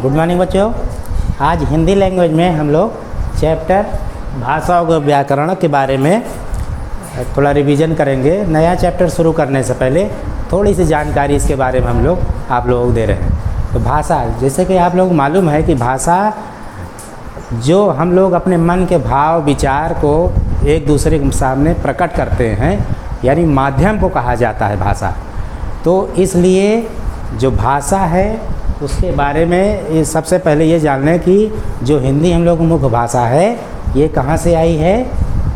Good morning बच्चों। आज Hindi language में हम लोग चैप्टर भाषाओं व व्याकरण के बारे में थोड़ा रिवीजन करेंगे। नया चैप्टर शुरू करने से पहले थोड़ी सी जानकारी इसके बारे में हम लोग आप लोगों को दे रहे हैं। तो भाषा, जैसे कि आप लोगों को मालूम है कि भाषा जो हम लोग अपने मन के भाव विचार को एक दूसरे के सामने प्रकट करते हैं, यानी माध्यम को कहा जाता है भाषा। तो इसलिए जो भाषा है उसके बारे में सबसे पहले ये जान लें कि जो हिंदी हम लोग की मुख्य भाषा है ये कहाँ से आई है।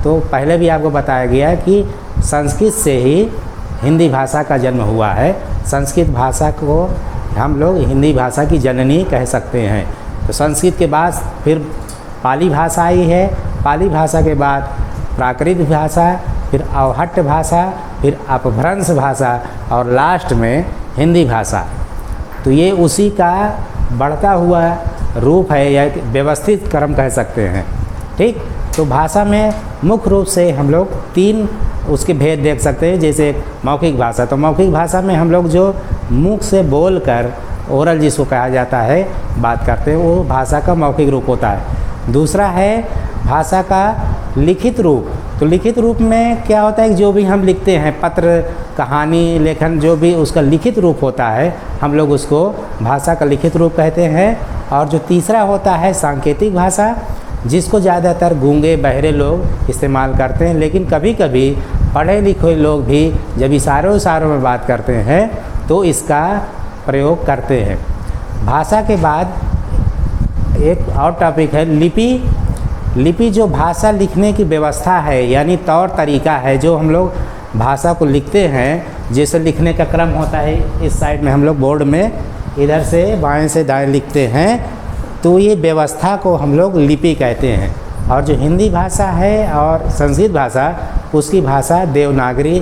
तो पहले भी आपको बताया गया कि संस्कृत से ही हिंदी भाषा का जन्म हुआ है। संस्कृत भाषा को हम लोग हिंदी भाषा की जननी कह सकते हैं। तो संस्कृत के बाद फिर पाली भाषा आई है। पाली भाषा के बाद प्राकृत भाषा, फिर अवहट्ट भाषा, फिर अपभ्रंश भाषा और लास्ट में हिंदी भाषा। तो ये उसी का बढ़ता हुआ रूप है या व्यवस्थित क्रम कह सकते हैं। ठीक, तो भाषा में मुख्य रूप से हम लोग तीन उसके भेद देख सकते हैं। जैसे मौखिक भाषा, तो मौखिक भाषा में हम लोग जो मुख से बोलकर ओरल जिसको कहा जाता है बात करते हैं, वो भाषा का मौखिक रूप होता है। दूसरा है भाषा का लिखित रूप। तो लिखित रूप में क्या होता है कि जो भी हम लिखते हैं, पत्र, कहानी, लेखन, जो भी उसका लिखित रूप होता है हम लोग उसको भाषा का लिखित रूप कहते हैं। और जो तीसरा होता है सांकेतिक भाषा, जिसको ज़्यादातर गूंगे बहरे लोग इस्तेमाल करते हैं, लेकिन कभी कभी पढ़े लिखे लोग भी जब इशारों में बात करते हैं तो इसका प्रयोग करते हैं। भाषा के बाद एक और टॉपिक है लिपि। लिपि जो भाषा लिखने की व्यवस्था है, यानी तौर तरीका है जो हम लोग भाषा को लिखते हैं। जैसे लिखने का क्रम होता है, इस साइड में हम लोग बोर्ड में इधर से बाएं से दाएं लिखते हैं, तो ये व्यवस्था को हम लोग लिपि कहते हैं। और जो हिंदी भाषा है और संस्कृत भाषा, उसकी भाषा देवनागरी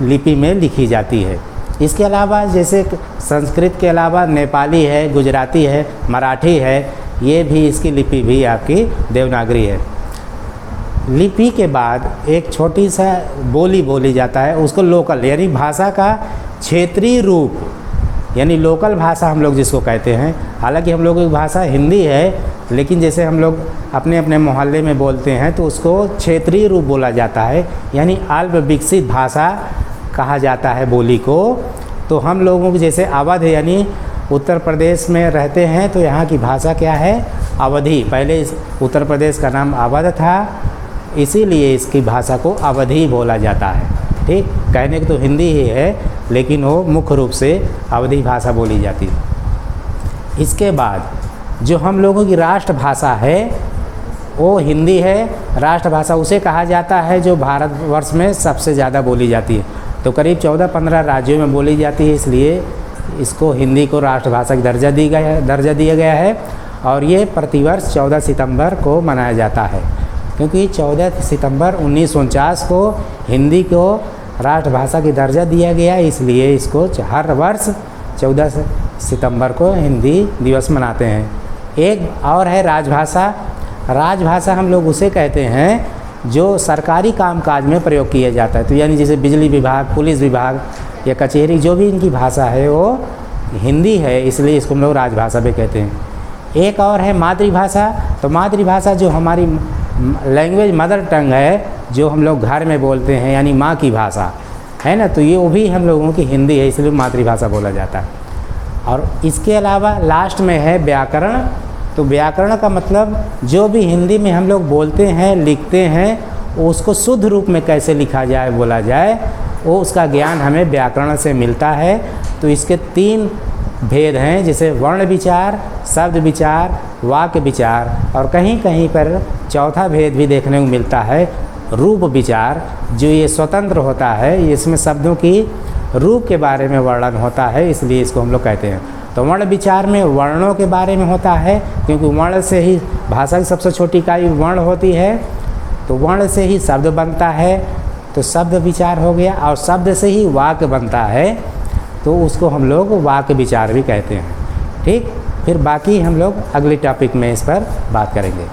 लिपि में लिखी जाती है। इसके अलावा जैसे संस्कृत के अलावा नेपाली है, गुजराती है, मराठी है, ये भी इसकी लिपि भी आपकी देवनागरी है। लिपि के बाद एक छोटी सा बोली बोली जाता है, उसको लोकल यानी भाषा का क्षेत्रीय रूप, यानी लोकल भाषा हम लोग जिसको कहते हैं। हालांकि हम लोगों की भाषा हिंदी है, लेकिन जैसे हम लोग अपने अपने मोहल्ले में बोलते हैं तो उसको क्षेत्रीय रूप बोला जाता है, यानी अल्प विकसित भाषा कहा जाता है बोली को। तो हम लोगों की जैसे अवध यानी उत्तर प्रदेश में रहते हैं तो यहाँ की भाषा क्या है, अवधी। पहले इस उत्तर प्रदेश का नाम अवध था, इसीलिए इसकी भाषा को अवधी बोला जाता है। ठीक, कहने को तो हिंदी ही है, लेकिन वो मुख्य रूप से अवधी भाषा बोली जाती है। इसके बाद जो हम लोगों की राष्ट्रभाषा है वो हिंदी है। राष्ट्रभाषा उसे कहा जाता है जो भारतवर्ष में सबसे ज़्यादा बोली जाती है। तो करीब 14-15 राज्यों में बोली जाती है, इसलिए इसको हिंदी को राष्ट्रभाषा का दर्जा दिया गया है। और ये प्रतिवर्ष 14 सितंबर को मनाया जाता है, क्योंकि 14 सितंबर 1949 को हिंदी को राष्ट्रभाषा की दर्जा दिया गया, इसलिए इसको हर वर्ष 14 सितंबर को हिंदी दिवस मनाते हैं। एक और है राजभाषा। राजभाषा हम लोग उसे कहते हैं जो सरकारी कामकाज में प्रयोग किया जाता है। तो यानी जैसे बिजली विभाग, पुलिस विभाग या कचहरी, जो भी इनकी भाषा है वो हिंदी है, इसलिए इसको हम लोग राजभाषा भी कहते हैं। एक और है मातृभाषा। तो मातृभाषा जो हमारी लैंग्वेज मदर टंग है, जो हम लोग घर में बोलते हैं, यानी माँ की भाषा है ना, तो ये वो भी हम लोगों की हिंदी है, इसलिए मातृभाषा बोला जाता है। और इसके अलावा लास्ट में है व्याकरण। तो व्याकरण का मतलब जो भी हिंदी में हम लोग बोलते हैं, लिखते हैं, उसको शुद्ध रूप में कैसे लिखा जाए, बोला जाए, वो उसका ज्ञान हमें व्याकरण से मिलता है। तो इसके 3 भेद हैं, जैसे वर्ण विचार, शब्द विचार, वाक्य विचार, और कहीं कहीं पर चौथा भेद भी देखने को मिलता है, रूप विचार, जो ये स्वतंत्र होता है। इसमें शब्दों की रूप के बारे में वर्णन होता है, इसलिए इसको हम लोग कहते हैं। तो वर्ण विचार में वर्णों के बारे में होता है, क्योंकि वर्ण से ही भाषा की सबसे छोटी इकाई वर्ण होती है, तो वर्ण से ही शब्द बनता है, तो शब्द विचार हो गया। और शब्द से ही वाक्य बनता है, तो उसको हम लोग वाक्य विचार भी कहते हैं। ठीक, फिर बाकी हम लोग अगले टॉपिक में इस पर बात करेंगे।